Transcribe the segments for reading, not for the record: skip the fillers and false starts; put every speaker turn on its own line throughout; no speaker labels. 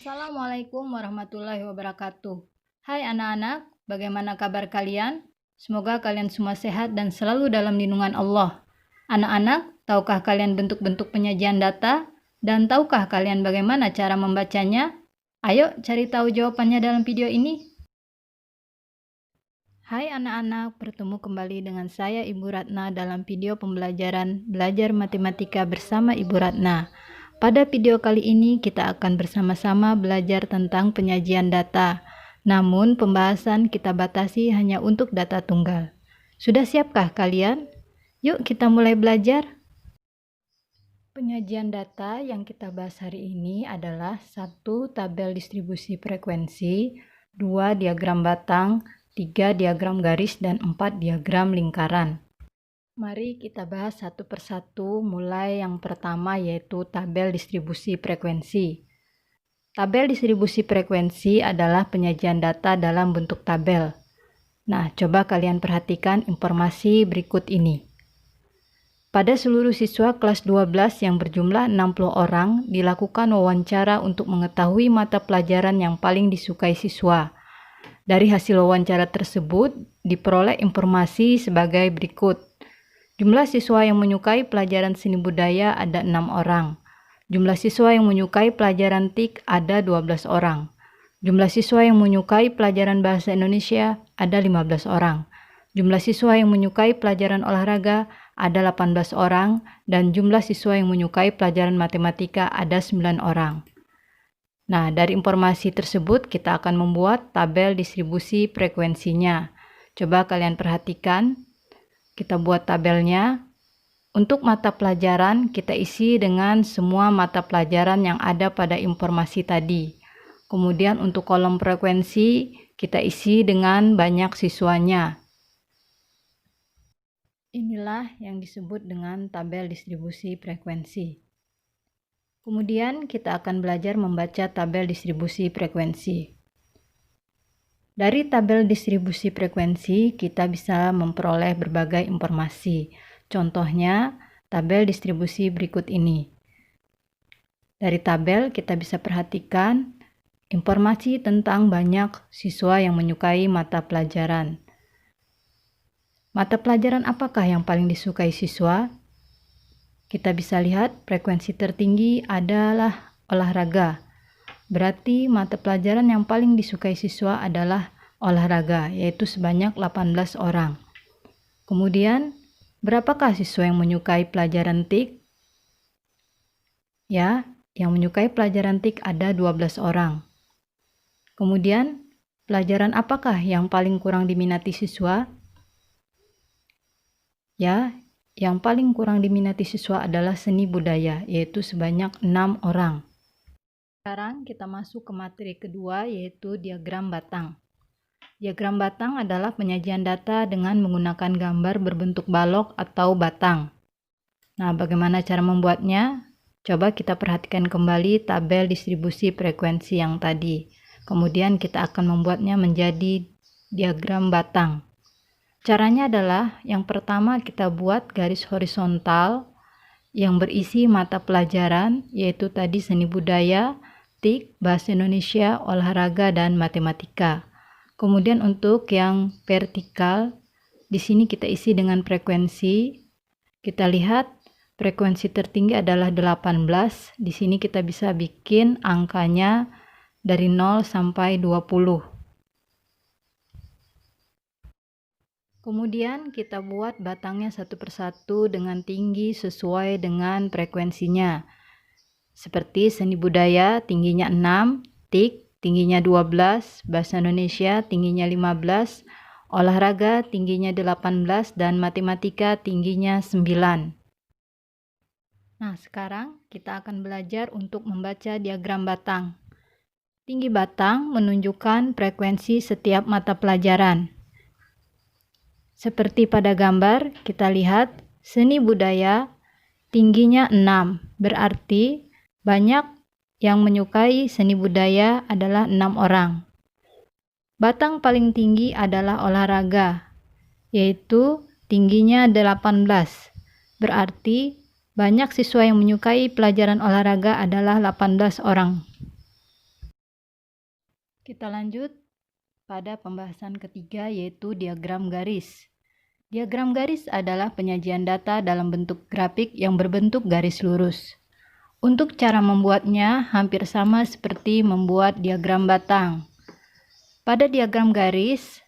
Assalamualaikum warahmatullahi wabarakatuh. Hai anak-anak, bagaimana kabar kalian? Semoga kalian semua sehat dan selalu dalam lindungan Allah. Anak-anak, tahukah kalian bentuk-bentuk penyajian data? Dan tahukah kalian bagaimana cara membacanya? Ayo cari tahu jawabannya dalam video ini. Hai anak-anak, bertemu kembali dengan saya Ibu Ratna dalam video pembelajaran Belajar Matematika bersama Ibu Ratna. Pada video kali ini kita akan bersama-sama belajar tentang penyajian data. Namun pembahasan kita batasi hanya untuk data tunggal. Sudah siapkah kalian? Yuk kita mulai belajar. Penyajian data yang kita bahas hari ini adalah 1. Tabel distribusi frekuensi, 2. Diagram batang, 3. Diagram garis, dan 4. Diagram lingkaran. Mari kita bahas satu persatu, mulai yang pertama yaitu tabel distribusi frekuensi. Tabel distribusi frekuensi adalah penyajian data dalam bentuk tabel. Nah, coba kalian perhatikan informasi berikut ini. Pada seluruh siswa kelas 12 yang berjumlah 60 orang, dilakukan wawancara untuk mengetahui mata pelajaran yang paling disukai siswa. Dari hasil wawancara tersebut, diperoleh informasi sebagai berikut. Jumlah siswa yang menyukai pelajaran seni budaya ada 6 orang. Jumlah siswa yang menyukai pelajaran TIK ada 12 orang. Jumlah siswa yang menyukai pelajaran bahasa Indonesia ada 15 orang. Jumlah siswa yang menyukai pelajaran olahraga ada 18 orang. Dan jumlah siswa yang menyukai pelajaran matematika ada 9 orang. Nah, dari informasi tersebut kita akan membuat tabel distribusi frekuensinya. Coba kalian perhatikan. Kita buat tabelnya. Untuk mata pelajaran, kita isi dengan semua mata pelajaran yang ada pada informasi tadi. Kemudian untuk kolom frekuensi, kita isi dengan banyak siswanya. Inilah yang disebut dengan tabel distribusi frekuensi. Kemudian kita akan belajar membaca tabel distribusi frekuensi. Dari tabel distribusi frekuensi, kita bisa memperoleh berbagai informasi. Contohnya, tabel distribusi berikut ini. Dari tabel, kita bisa perhatikan informasi tentang banyak siswa yang menyukai mata pelajaran. Mata pelajaran apakah yang paling disukai siswa? Kita bisa lihat frekuensi tertinggi adalah olahraga. Berarti mata pelajaran yang paling disukai siswa adalah olahraga, yaitu sebanyak 18 orang. Kemudian, berapakah siswa yang menyukai pelajaran TIK? Ya, yang menyukai pelajaran TIK ada 12 orang. Kemudian, pelajaran apakah yang paling kurang diminati siswa? Ya, yang paling kurang diminati siswa adalah seni budaya, yaitu sebanyak 6 orang. Sekarang kita masuk ke materi kedua, yaitu diagram batang. Diagram batang adalah penyajian data dengan menggunakan gambar berbentuk balok atau batang. Nah, bagaimana cara membuatnya? Coba kita perhatikan kembali tabel distribusi frekuensi yang tadi. Kemudian kita akan membuatnya menjadi diagram batang. Caranya adalah yang pertama kita buat garis horizontal yang berisi mata pelajaran, yaitu tadi seni budaya, TIK, bahasa Indonesia, olahraga, dan matematika. Kemudian untuk yang vertikal, di sini kita isi dengan frekuensi. Kita lihat frekuensi tertinggi adalah 18. Di sini kita bisa bikin angkanya dari 0 sampai 20. Kemudian kita buat batangnya satu persatu dengan tinggi sesuai dengan frekuensinya. Seperti seni budaya tingginya 6, TIK tingginya 12, bahasa Indonesia tingginya 15, olahraga tingginya 18, dan matematika tingginya 9. Nah, sekarang kita akan belajar untuk membaca diagram batang. Tinggi batang menunjukkan frekuensi setiap mata pelajaran. Seperti pada gambar, kita lihat seni budaya tingginya 6, berarti banyak yang menyukai seni budaya adalah 6 orang. Batang paling tinggi adalah olahraga, yaitu tingginya 18. Berarti banyak siswa yang menyukai pelajaran olahraga adalah 18 orang. Kita lanjut pada pembahasan ketiga, yaitu diagram garis. Diagram garis adalah penyajian data dalam bentuk grafik yang berbentuk garis lurus. Untuk cara membuatnya hampir sama seperti membuat diagram batang. Pada diagram garis,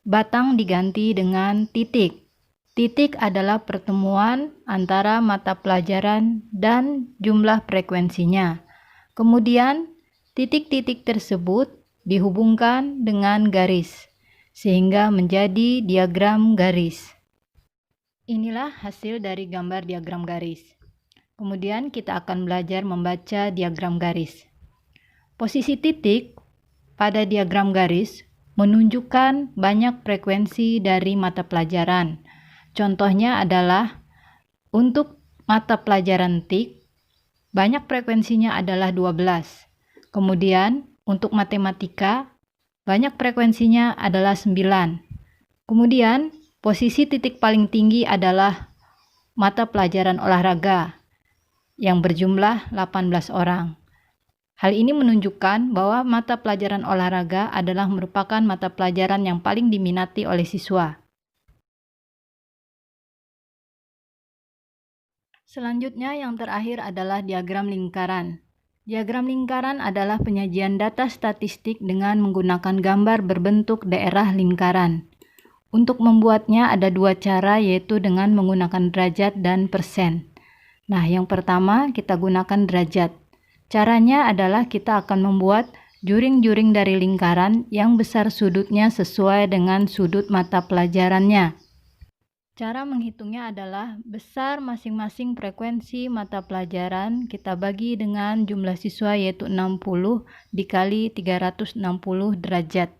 batang diganti dengan titik. Titik adalah pertemuan antara mata pelajaran dan jumlah frekuensinya. Kemudian, titik-titik tersebut dihubungkan dengan garis, sehingga menjadi diagram garis. Inilah hasil dari gambar diagram garis. Kemudian kita akan belajar membaca diagram garis. Posisi titik pada diagram garis menunjukkan banyak frekuensi dari mata pelajaran. Contohnya adalah untuk mata pelajaran TIK, banyak frekuensinya adalah 12. Kemudian untuk matematika, banyak frekuensinya adalah 9. Kemudian posisi titik paling tinggi adalah mata pelajaran olahraga yang berjumlah 18 orang. Hal ini menunjukkan bahwa mata pelajaran olahraga adalah merupakan mata pelajaran yang paling diminati oleh siswa. Selanjutnya yang terakhir adalah diagram lingkaran. Diagram lingkaran adalah penyajian data statistik dengan menggunakan gambar berbentuk daerah lingkaran. Untuk membuatnya ada dua cara, yaitu dengan menggunakan derajat dan persen. Nah, yang pertama kita gunakan derajat. Caranya adalah kita akan membuat juring-juring dari lingkaran yang besar sudutnya sesuai dengan sudut mata pelajarannya. Cara menghitungnya adalah besar masing-masing frekuensi mata pelajaran kita bagi dengan jumlah siswa, yaitu 60 dikali 360 derajat.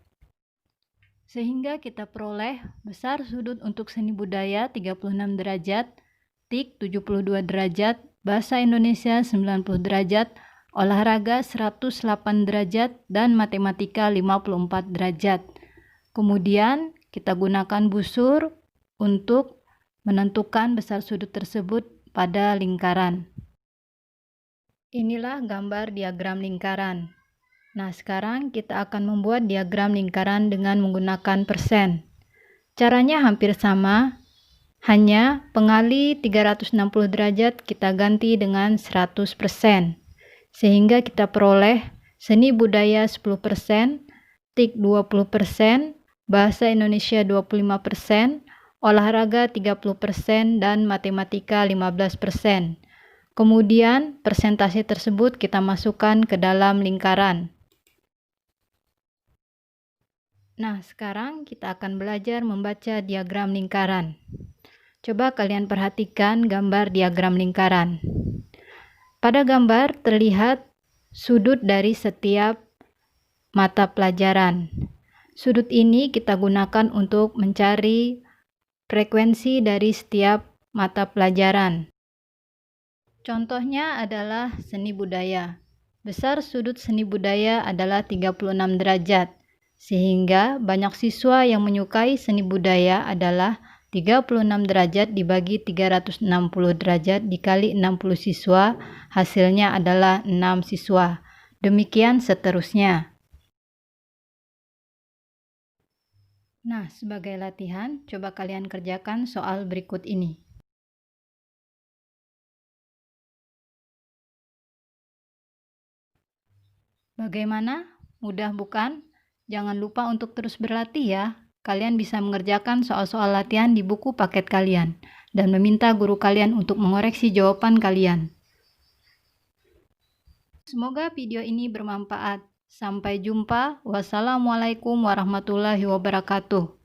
Sehingga kita peroleh besar sudut untuk seni budaya 36 derajat, TIK 72 derajat, bahasa Indonesia 90 derajat, olahraga 108 derajat, dan matematika 54 derajat. Kemudian kita gunakan busur untuk menentukan besar sudut tersebut pada lingkaran. Inilah gambar diagram lingkaran. Nah, sekarang kita akan membuat diagram lingkaran dengan menggunakan persen. Caranya hampir sama, hanya pengali 360 derajat kita ganti dengan 100%. Sehingga kita peroleh seni budaya 10%, TIK 20%, bahasa Indonesia 25%, olahraga 30%, dan matematika 15%. Kemudian persentase tersebut kita masukkan ke dalam lingkaran. Nah, sekarang kita akan belajar membaca diagram lingkaran. Coba kalian perhatikan gambar diagram lingkaran. Pada gambar terlihat sudut dari setiap mata pelajaran. Sudut ini kita gunakan untuk mencari frekuensi dari setiap mata pelajaran. Contohnya adalah seni budaya. Besar sudut seni budaya adalah 36 derajat, sehingga banyak siswa yang menyukai seni budaya adalah 36 derajat dibagi 360 derajat dikali 60 siswa, hasilnya adalah 6 siswa. Demikian seterusnya. Nah, sebagai latihan, coba kalian kerjakan soal berikut ini. Bagaimana? Mudah bukan? Jangan lupa untuk terus berlatih ya. Kalian bisa mengerjakan soal-soal latihan di buku paket kalian dan meminta guru kalian untuk mengoreksi jawaban kalian. Semoga video ini bermanfaat. Sampai jumpa. Wassalamualaikum warahmatullahi wabarakatuh.